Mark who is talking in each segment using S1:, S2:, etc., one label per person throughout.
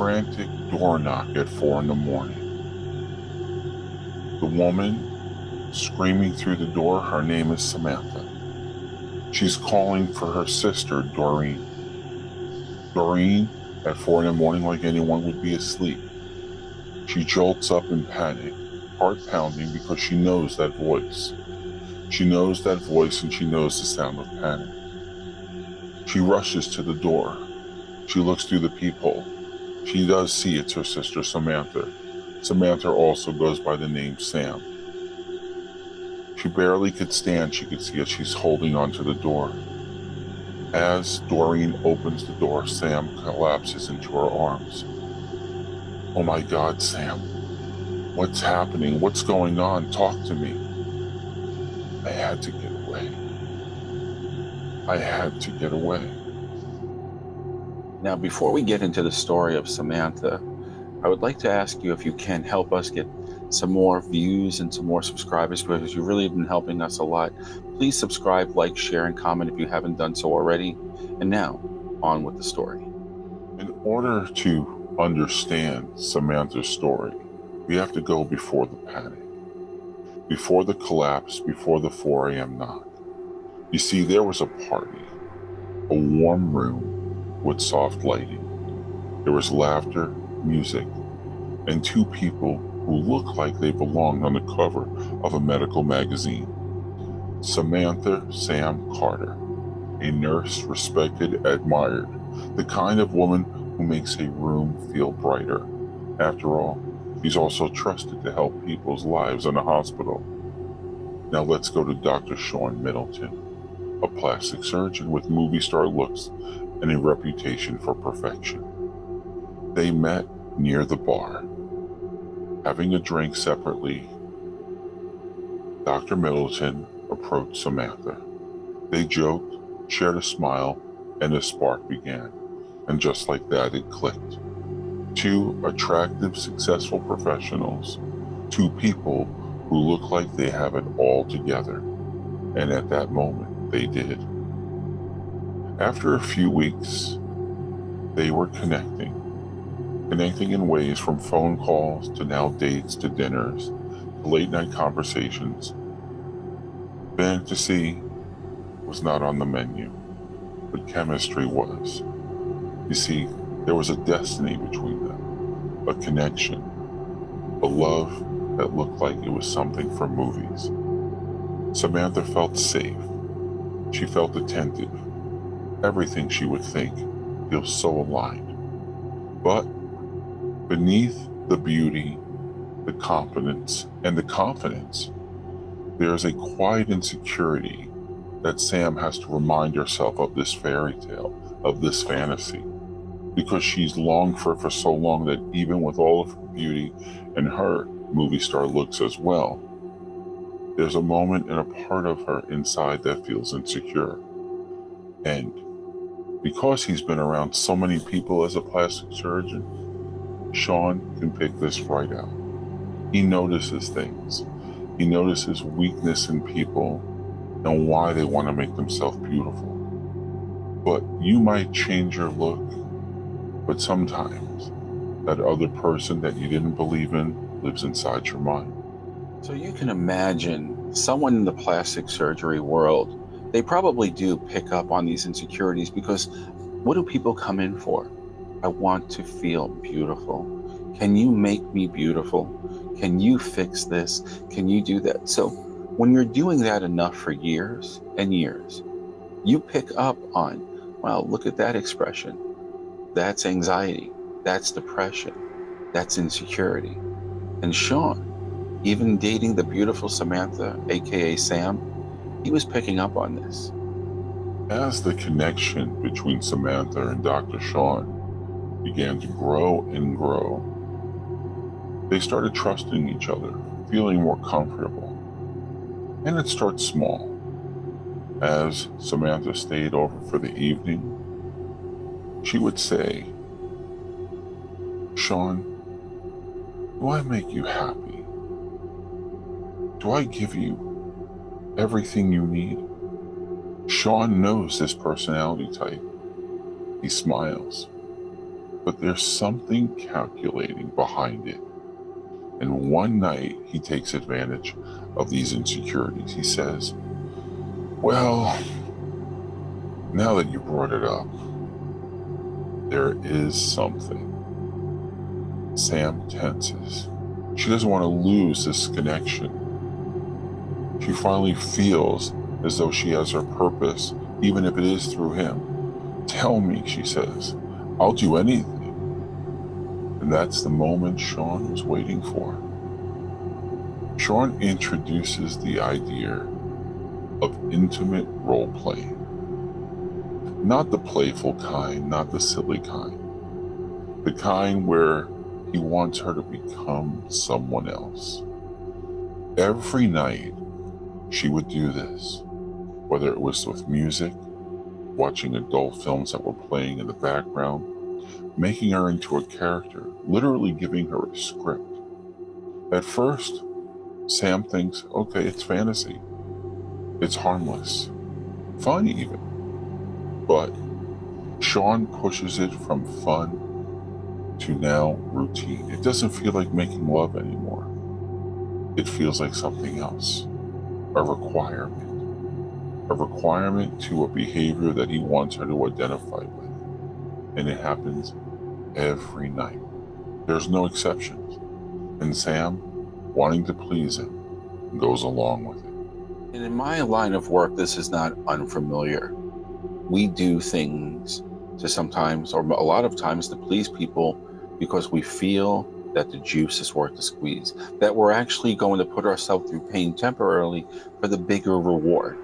S1: frantic door knock at 4 in the morning. The woman screaming through the door, her name is Samantha. She's calling for her sister, Doreen. Doreen, at 4 in the morning, like anyone, would be asleep. She jolts up in panic, heart pounding, because she knows that voice. She knows that voice and she knows the sound of panic. She rushes to the door. She looks through the peephole. She does see it's her sister, Samantha. Samantha also goes by the name Sam. She barely could stand. She could see as she's holding onto the door. As Doreen opens the door, Sam collapses into her arms. Oh my God, Sam. What's happening? What's going on? Talk to me. I had to get away. I had to get away.
S2: Now, before we get into the story of Samantha, I would like to ask you if you can help us get some more views and some more subscribers, because you really have been helping us a lot. Please subscribe, like, share, and comment if you haven't done so already. And now, on with the story.
S1: In order to understand Samantha's story, we have to go before the panic, before the collapse, before the 4 a.m. knock. You see, there was a party, a warm room with soft lighting. There was laughter, music, and two people who looked like they belonged on the cover of a medical magazine. Samantha Sam Carter, a nurse respected, admired, the kind of woman who makes a room feel brighter. After all, she's also trusted to help people's lives in a hospital. Now let's go to Dr. Sean Middleton, a plastic surgeon with movie star looks and a reputation for perfection. They met near the bar, having a drink separately. Dr. Middleton approached Samantha. They joked, shared a smile, and a spark began. And just like that, it clicked. Two attractive, successful professionals. Two people who look like they have it all together. And at that moment, they did. After a few weeks, they were connecting in ways from phone calls to now dates to dinners to late night conversations. Fantasy was not on the menu, but chemistry was. You see, there was a destiny between them, a connection, a love that looked like it was something from movies. Samantha felt safe. She felt attentive. Everything she would think feels so aligned. But beneath the beauty, the confidence, there is a quiet insecurity that Sam has to remind herself of this fairy tale, of this fantasy, because she's longed for so long that even with all of her beauty and her movie star looks as well, there's a moment and a part of her inside that feels insecure. And because he's been around so many people as a plastic surgeon, Sean can pick this right out. He notices things. He notices weakness in people and why they want to make themselves beautiful. But you might change your look, but sometimes that other person that you didn't believe in lives inside your mind.
S2: So you can imagine someone in the plastic surgery world, they probably do pick up on these insecurities, because what do people come in for? I want to feel beautiful. Can you make me beautiful? Can you fix this? Can you do that? So when you're doing that enough for years and years, you pick up on, wow, look at that expression. That's anxiety. That's depression. That's insecurity. And Sean, even dating the beautiful Samantha, aka Sam, he was picking up on this.
S1: As the connection between Samantha and Dr. Sean began to grow and grow, they started trusting each other, feeling more comfortable. And it starts small. As Samantha stayed over for the evening, she would say, Sean, do I make you happy? Do I give you everything you need? Sean knows his personality type. He smiles. but there's something calculating behind it. And one night, he takes advantage of these insecurities. He says, "Well, now that you brought it up, there is something." Sam tenses. She doesn't want to lose this connection. She finally feels as though she has her purpose, even if it is through him. "Tell me," she says. "I'll do anything." And that's the moment Sean was waiting for. Sean introduces the idea of intimate role playing. Not the playful kind, not the silly kind. The kind where he wants her to become someone else. Every night, she would do this, whether it was with music, watching adult films that were playing in the background, making her into a character, literally giving her a script. At first, Sam thinks, okay, it's fantasy. It's harmless. Fun even. But Sean pushes it from fun to now routine. It doesn't feel like making love anymore. It feels like something else. A requirement. A requirement to a behavior that he wants her to identify with. And it happens every night. There's no exceptions. And Sam, wanting to please him, goes along with it.
S2: And in my line of work, this is not unfamiliar. We do things to sometimes, or a lot of times, to please people because we feel that the juice is worth the squeeze, that we're actually going to put ourselves through pain temporarily for the bigger reward.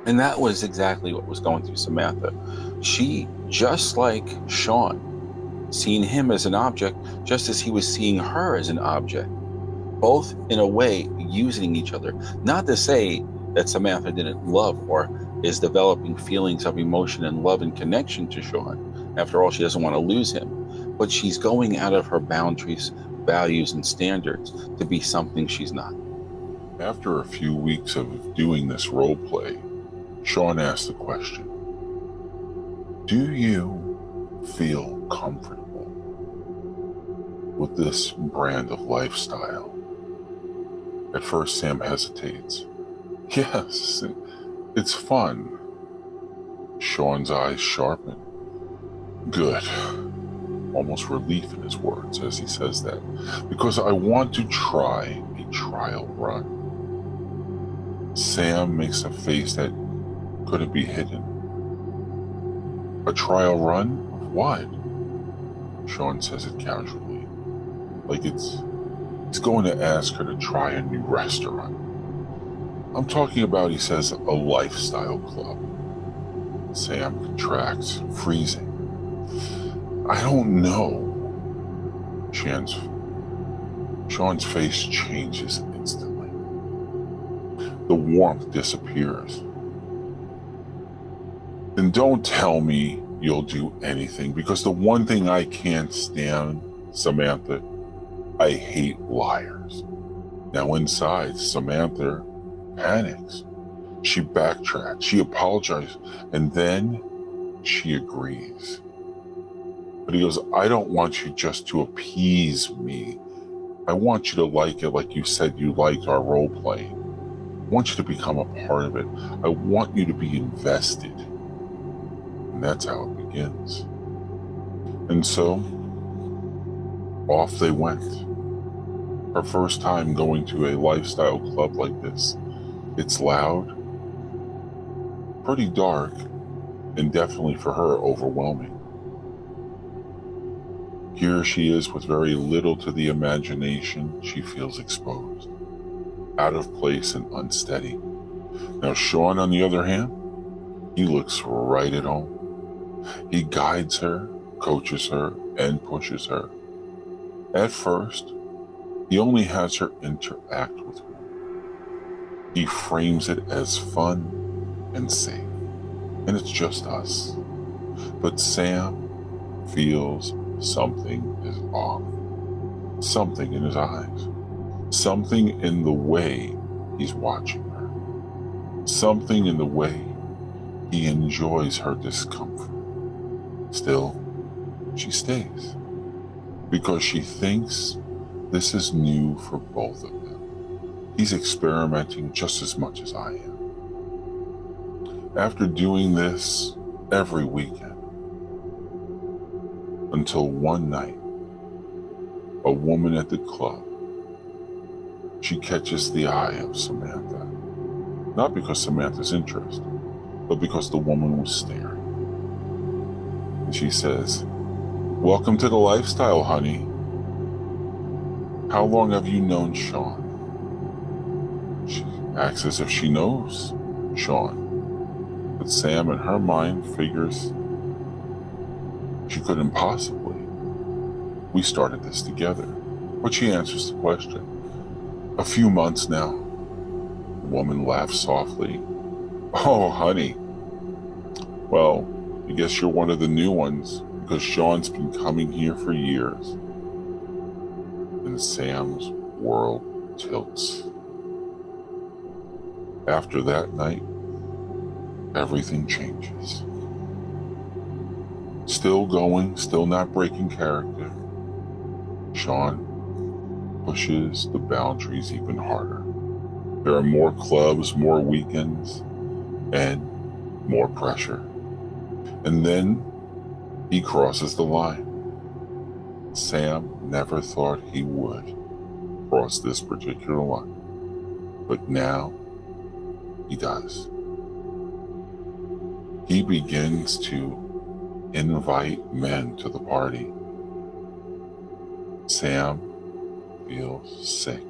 S2: And that was exactly what was going through Samantha. She, just like Sean, seen him as an object, just as he was seeing her as an object, both in a way using each other. Not to say that Samantha didn't love or is developing feelings of emotion and love and connection to Sean. After all, she doesn't want to lose him, but she's going out of her boundaries, values, and standards to be something she's not.
S1: After a few weeks of doing this role play, Sean asked the question, "Do you feel comfortable with this brand of lifestyle?" At first, Sam hesitates. "Yes, it's fun." Sean's eyes sharpen. "Good." Almost relief in his words as he says that. "Because I want to try a trial run." Sam makes a face that couldn't be hidden. "A trial run? Of what?" Sean says it casually, like it's going to ask her to try a new restaurant. "I'm talking about," he says, "a lifestyle club." Sam contracts, freezing. "I don't know." Sean's face changes instantly. The warmth disappears. "Then don't tell me you'll do anything, because the one thing I can't stand, Samantha, I hate liars." Now inside, Samantha panics. She backtracks, she apologizes, and then she agrees. But he goes, "I don't want you just to appease me. I want you to like it like you said you liked our role playing. I want you to become a part of it. I want you to be invested." And that's how it begins. And so, off they went. Her first time going to a lifestyle club like this. It's loud, pretty dark, and definitely for her overwhelming. Here she is with very little to the imagination. She feels exposed, out of place, and unsteady. Now Sean, on the other hand, he looks right at home. He guides her, coaches her, and pushes her. At first, he only has her interact with him. He frames it as fun and safe, and it's just us. But Sam feels something is off. Something in his eyes. Something in the way he's watching her. Something in the way he enjoys her discomfort. Still, she stays because she thinks this is new for both of them. He's experimenting just as much as I am. After doing this every weekend, until one night, a woman at the club, she catches the eye of Samantha. Not because Samantha's interested, but because the woman was staring. And she says, "Welcome to the lifestyle, honey. How long have you known Sean?" She acts as if she knows Sean. But Sam, in her mind, figures she couldn't possibly. We started this together. But she answers the question. "A few months now." The woman laughs softly. "Oh, honey. Well, I guess you're one of the new ones because Sean's been coming here for years." And Sam's world tilts. After that night, everything changes. Still going, still not breaking character, Sean pushes the boundaries even harder. There are more clubs, more weekends, and more pressure. And then he crosses the line. Sam never thought he would cross this particular line, but now he does. He begins to invite men to the party. Sam feels sick.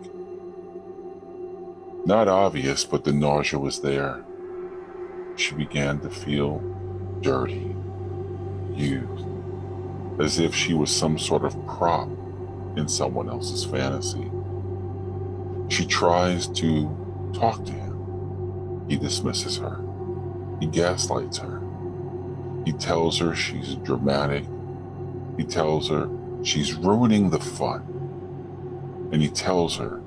S1: Not obvious, but the nausea was there. She began to feel dirty, used, as if she was some sort of prop in someone else's fantasy. She tries to talk to him. He dismisses her. He gaslights her. He tells her she's dramatic. He tells her she's ruining the fun. And he tells her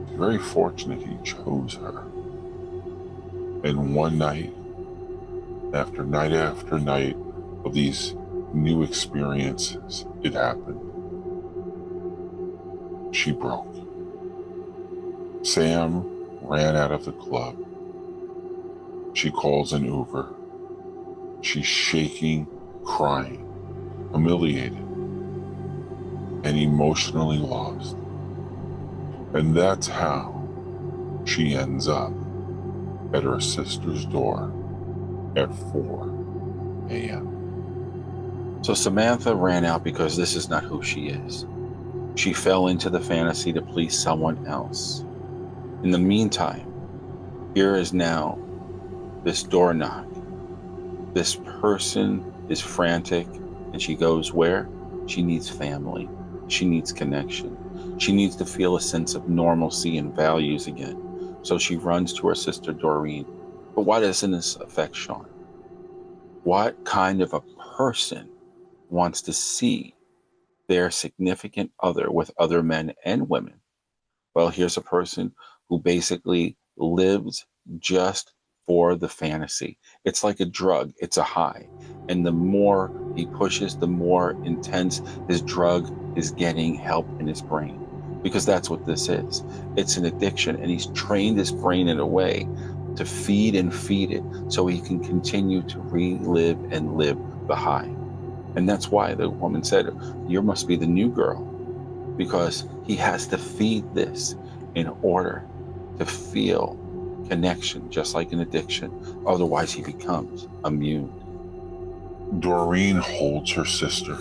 S1: he's very fortunate he chose her. And one night after night of these new experiences, it happened. She broke. Sam ran out of the club. She calls an Uber. She's shaking, crying, humiliated, and emotionally lost. And that's how she ends up at her sister's door at 4 a.m.
S2: So Samantha ran out because this is not who she is. She fell into the fantasy to please someone else. In the meantime, here is now this door knock. This person is frantic, and she goes where? She needs family. She needs connection. She needs to feel a sense of normalcy and values again. So she runs to her sister Doreen. But why doesn't this affect Sean? What kind of a person wants to see their significant other with other men and women? Well, here's a person who basically lives just for the fantasy. It's like a drug, it's a high. And the more he pushes, the more intense his drug is getting help in his brain. Because that's what this is. It's an addiction, and he's trained his brain in a way to feed and feed it so he can continue to relive and live the high. And that's why the woman said, "You must be the new girl," because he has to feed this in order to feel connection, just like an addiction. Otherwise, he becomes immune.
S1: Doreen holds her sister,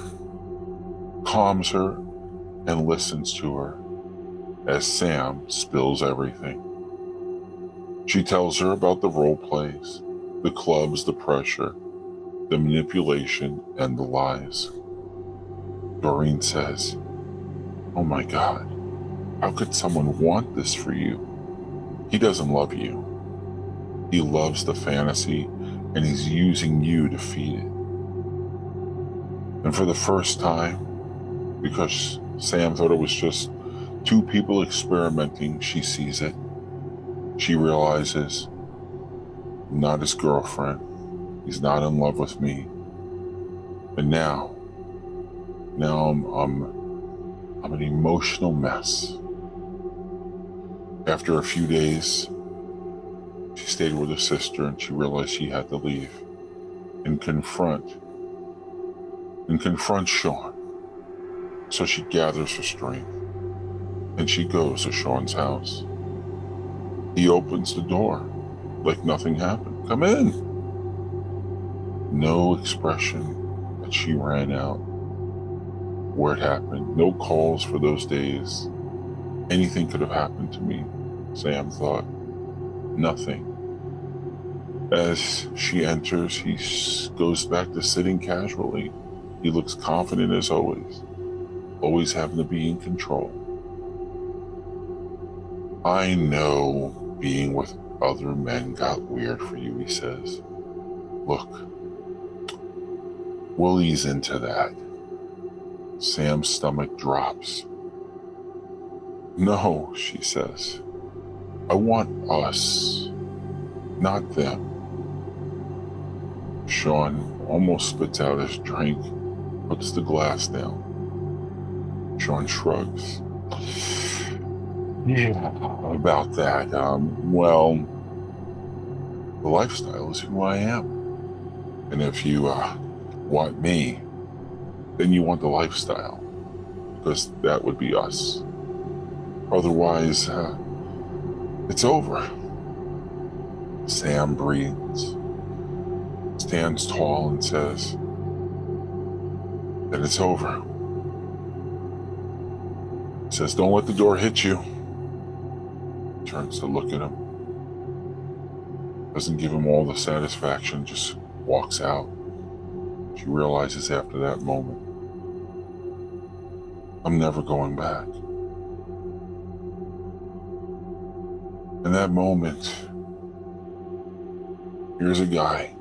S1: calms her, and listens to her as Sam spills everything. She tells her about the role plays, the clubs, the pressure, the manipulation, and the lies. Doreen says, "Oh my God, how could someone want this for you? He doesn't love you. He loves the fantasy, and he's using you to feed it." And for the first time, because Sam thought it was just two people experimenting, she sees it. She realizes, I'm not his girlfriend. He's not in love with me. And now Now I'm an emotional mess. After a few days, she stayed with her sister and she realized she had to leave and confront Sean. So she gathers her strength and she goes to Sean's house. He opens the door like nothing happened. Come in. No expression that she ran out where it happened. No calls for those days. Anything could have happened to me, Sam thought. Nothing. As she enters, he goes back to sitting casually. He looks confident as always having to be in control. I know being with other men got weird for you, he says. Look, we'll ease into that. Sam's stomach drops. No, she says. I want us, not them. Sean almost spits out his drink, puts the glass down. Sean shrugs. Yeah, about that. Well, the lifestyle is who I am. And if you want me, then you want the lifestyle, because that would be us. Otherwise, it's over. Sam breathes, stands tall, and says that it's over. He says, don't let the door hit you. Turns to look at him. Doesn't give him all the satisfaction, just walks out. She realizes after that moment, I'm never going back. In that moment, here's a guy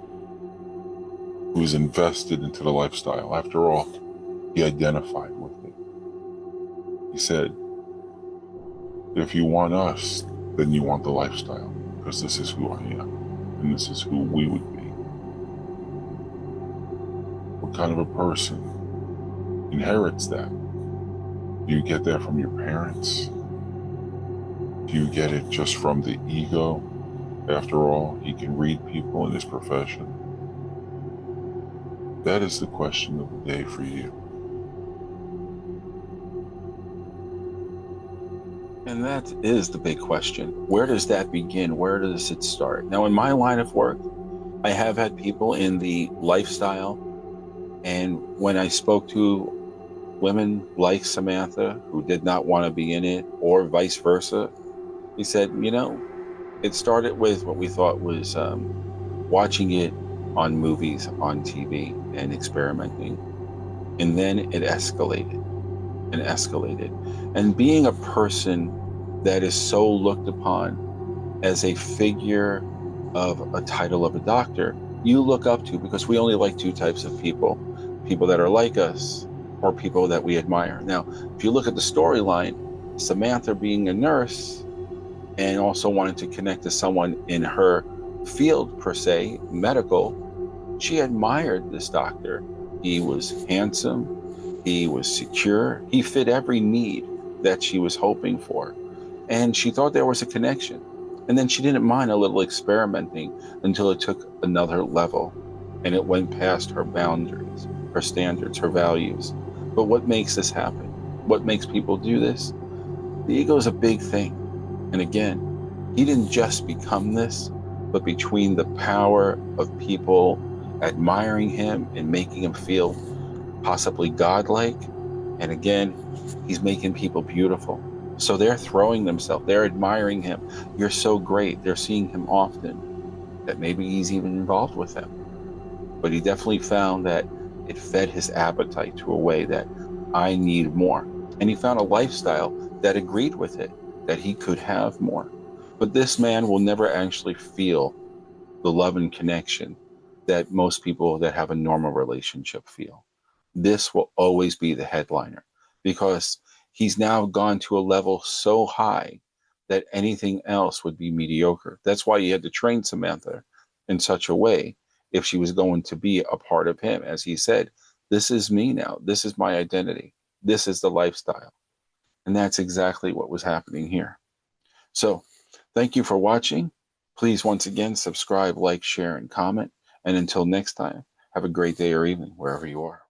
S1: who's invested into the lifestyle. After all, he identified with it. He said, if you want us, then you want the lifestyle, because this is who I am, and this is who we would be. What kind of a person inherits that? Do you get that from your parents? Do you get it just from the ego? After all, he can read people in his profession. That is the question of the day for you.
S2: And that is the big question. Where does that begin? Where does it start? Now, in my line of work, I have had people in the lifestyle. And when I spoke to women like Samantha who did not want to be in it, or vice versa, he said, it started with what we thought was watching it on movies, on TV, and experimenting. And then it escalated and escalated. And being a person that is so looked upon as a figure of a title of a doctor, you look up to, because we only like two types of people that are like us or people that we admire. Now, if you look at the storyline, Samantha being a nurse and also wanting to connect to someone in her field, per se, medical, she admired this doctor. He was handsome, he was secure, he fit every need that she was hoping for. And she thought there was a connection. And then she didn't mind a little experimenting until it took another level and it went past her boundaries, her standards, her values. But what makes this happen? What makes people do this? The ego is a big thing. And again, he didn't just become this, but between the power of people admiring him and making him feel possibly godlike, and again, he's making people beautiful. So they're throwing themselves, they're admiring him. You're so great. They're seeing him often, that maybe he's even involved with them. But he definitely found that it fed his appetite to a way that I need more. And he found a lifestyle that agreed with it, that he could have more. But this man will never actually feel the love and connection that most people that have a normal relationship feel. This will always be the headliner, because he's now gone to a level so high that anything else would be mediocre. That's why he had to train Samantha in such a way if she was going to be a part of him. As he said, This is me now. This is my identity. This is the lifestyle. And that's exactly what was happening here. So thank you for watching. Please, once again, subscribe, like, share, and comment. And until next time, have a great day or evening wherever you are.